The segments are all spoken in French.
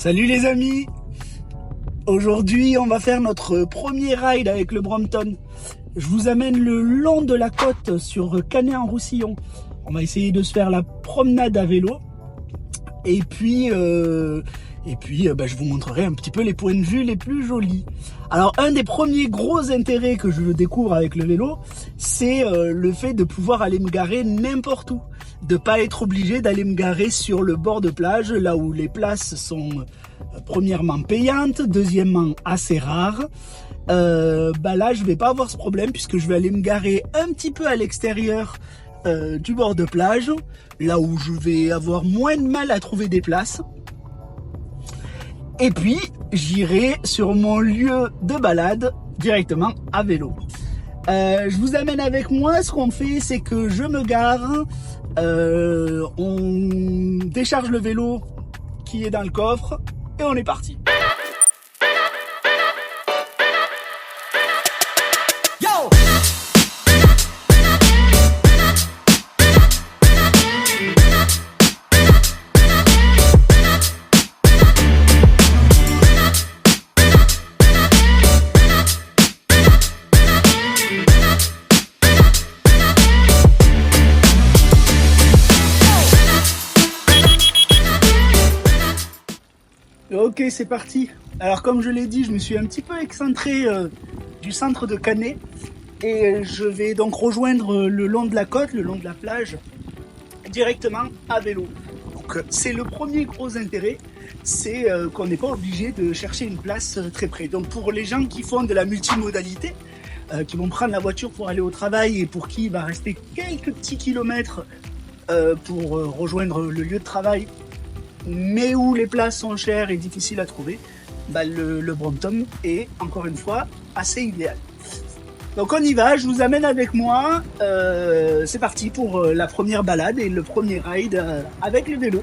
Salut les amis! Aujourd'hui, on va faire notre premier ride avec le Brompton. Je vous amène le long de la côte sur Canet-en-Roussillon. On va essayer de se faire la promenade à vélo. Et puis, je vous montrerai un petit peu les points de vue les plus jolis. Alors, un des premiers gros intérêts que je découvre avec le vélo, c'est le fait de pouvoir aller me garer n'importe où. De pas être obligé d'aller me garer sur le bord de plage, là où les places sont premièrement payantes, deuxièmement assez rares. Là, je vais pas avoir ce problème puisque je vais aller me garer un petit peu à l'extérieur du bord de plage, là où je vais avoir moins de mal à trouver des places. Et puis, j'irai sur mon lieu de balade directement à vélo. Je vous amène avec moi. Ce qu'on fait, c'est que je me gare, on décharge le vélo qui est dans le coffre et on est parti. Ok, c'est parti. Alors comme je l'ai dit, je me suis un petit peu excentré du centre de Canet et je vais donc rejoindre le long de la côte, le long de la plage, directement à vélo. Donc c'est le premier gros intérêt, c'est qu'on n'est pas obligé de chercher une place très près. Donc pour les gens qui font de la multimodalité, qui vont prendre la voiture pour aller au travail et pour qui il va rester quelques petits kilomètres pour rejoindre le lieu de travail, mais où les places sont chères et difficiles à trouver, le Brompton est encore une fois assez idéal. Donc on y va, je vous amène avec moi, c'est parti pour la première balade et le premier ride avec le vélo.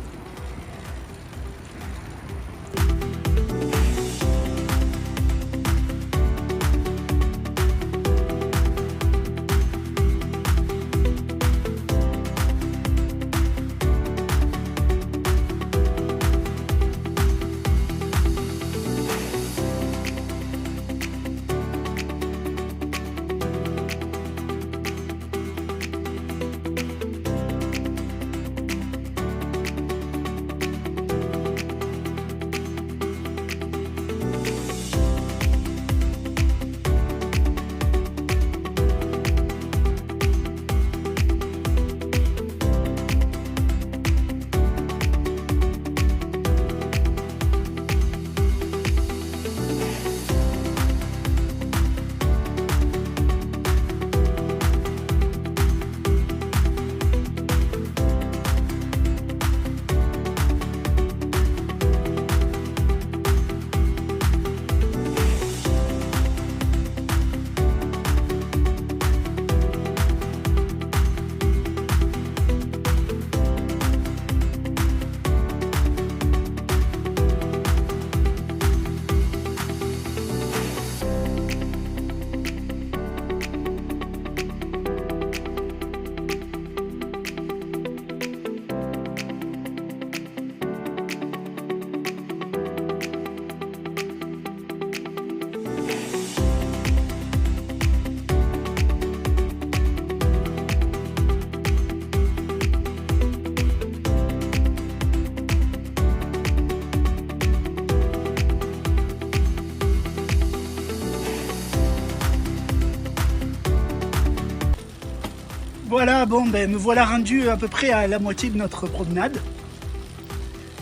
Voilà, me voilà rendu à peu près à la moitié de notre promenade.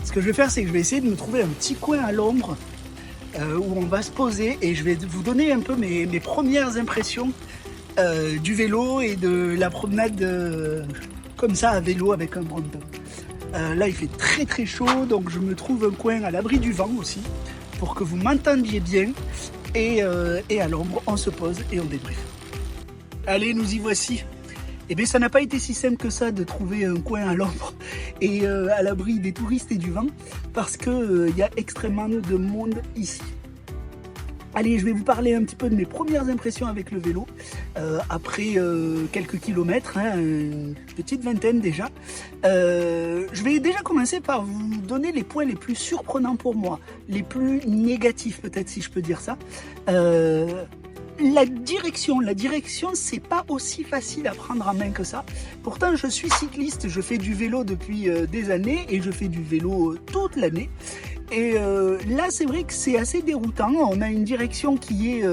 Ce que je vais faire, c'est que je vais essayer de me trouver un petit coin à l'ombre où on va se poser et je vais vous donner un peu mes premières impressions du vélo et de la promenade comme ça à vélo avec un Brompton. Là, il fait très très chaud, donc je me trouve un coin à l'abri du vent aussi pour que vous m'entendiez bien et à l'ombre, on se pose et on débriefe. Allez, nous y voici. Eh bien, ça n'a pas été si simple que ça de trouver un coin à l'ombre et à l'abri des touristes et du vent parce que y a extrêmement de monde ici. Allez, je vais vous parler un petit peu de mes premières impressions avec le vélo, après quelques kilomètres, hein, une petite vingtaine déjà. Je vais déjà commencer par vous donner les points les plus surprenants pour moi, les plus négatifs peut-être si je peux dire ça. La direction, c'est pas aussi facile à prendre en main que ça. Pourtant, je suis cycliste, je fais du vélo depuis des années et je fais du vélo toute l'année. Et là, c'est vrai que c'est assez déroutant. On a une direction qui est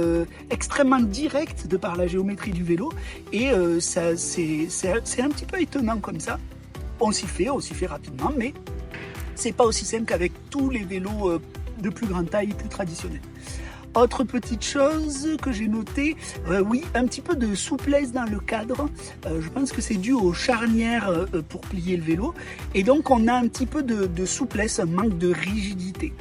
extrêmement directe de par la géométrie du vélo. Et c'est un petit peu étonnant comme ça. On s'y fait rapidement, mais c'est pas aussi simple qu'avec tous les vélos de plus grande taille, plus traditionnels. Autre petite chose que j'ai notée, oui, un petit peu de souplesse dans le cadre. Je pense que c'est dû aux charnières pour plier le vélo. Et donc, on a un petit peu de souplesse, un manque de rigidité.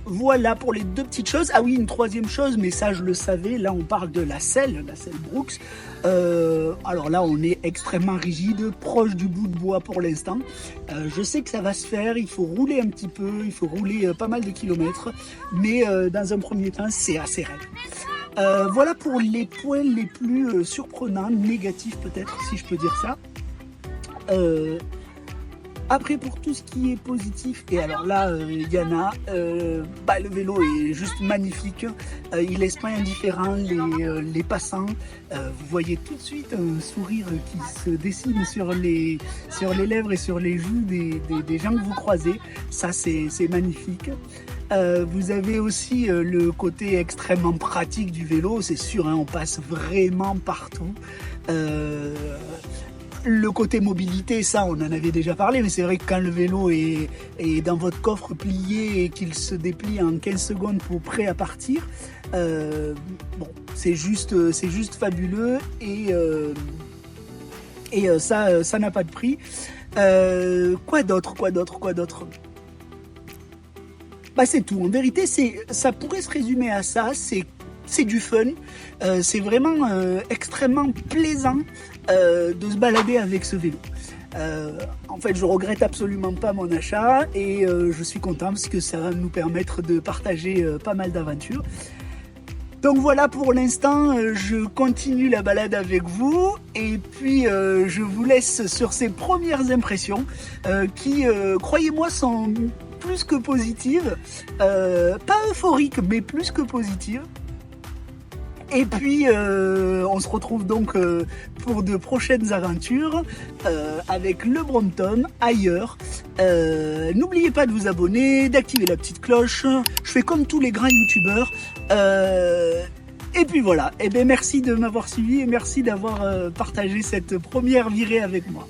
Voilà pour les deux petites choses. Ah oui, une troisième chose, mais ça je le savais, là on parle de la selle Brooks. Alors là on est extrêmement rigide, proche du bout de bois pour l'instant. Je sais que ça va se faire, il faut rouler un petit peu, il faut rouler pas mal de kilomètres, mais dans un premier temps c'est assez raide. Voilà pour les points les plus surprenants, négatifs peut-être si je peux dire ça. Après, pour tout ce qui est positif, et alors là, il y en a, le vélo est juste magnifique, il laisse pas indifférent les passants, vous voyez tout de suite un sourire qui se dessine sur les lèvres et sur les joues des gens que vous croisez, ça c'est magnifique. Vous avez aussi le côté extrêmement pratique du vélo, c'est sûr, hein, on passe vraiment partout. Le côté mobilité, ça on en avait déjà parlé, mais c'est vrai que quand le vélo est dans votre coffre plié et qu'il se déplie en 15 secondes pour prêt à partir, bon, c'est juste fabuleux et ça n'a pas de prix. Quoi d'autre? Bah c'est tout, en vérité ça pourrait se résumer à ça, c'est du fun, c'est vraiment extrêmement plaisant de se balader avec ce vélo. En fait, je regrette absolument pas mon achat et je suis content parce que ça va nous permettre de partager pas mal d'aventures. Donc voilà, pour l'instant, je continue la balade avec vous et puis je vous laisse sur ces premières impressions qui, croyez-moi, sont plus que positives, pas euphoriques, mais plus que positives. Et puis, on se retrouve donc pour de prochaines aventures avec le Brompton ailleurs. N'oubliez pas de vous abonner, d'activer la petite cloche. Je fais comme tous les grands youtubeurs. Et puis voilà. Et bien, merci de m'avoir suivi et merci d'avoir partagé cette première virée avec moi.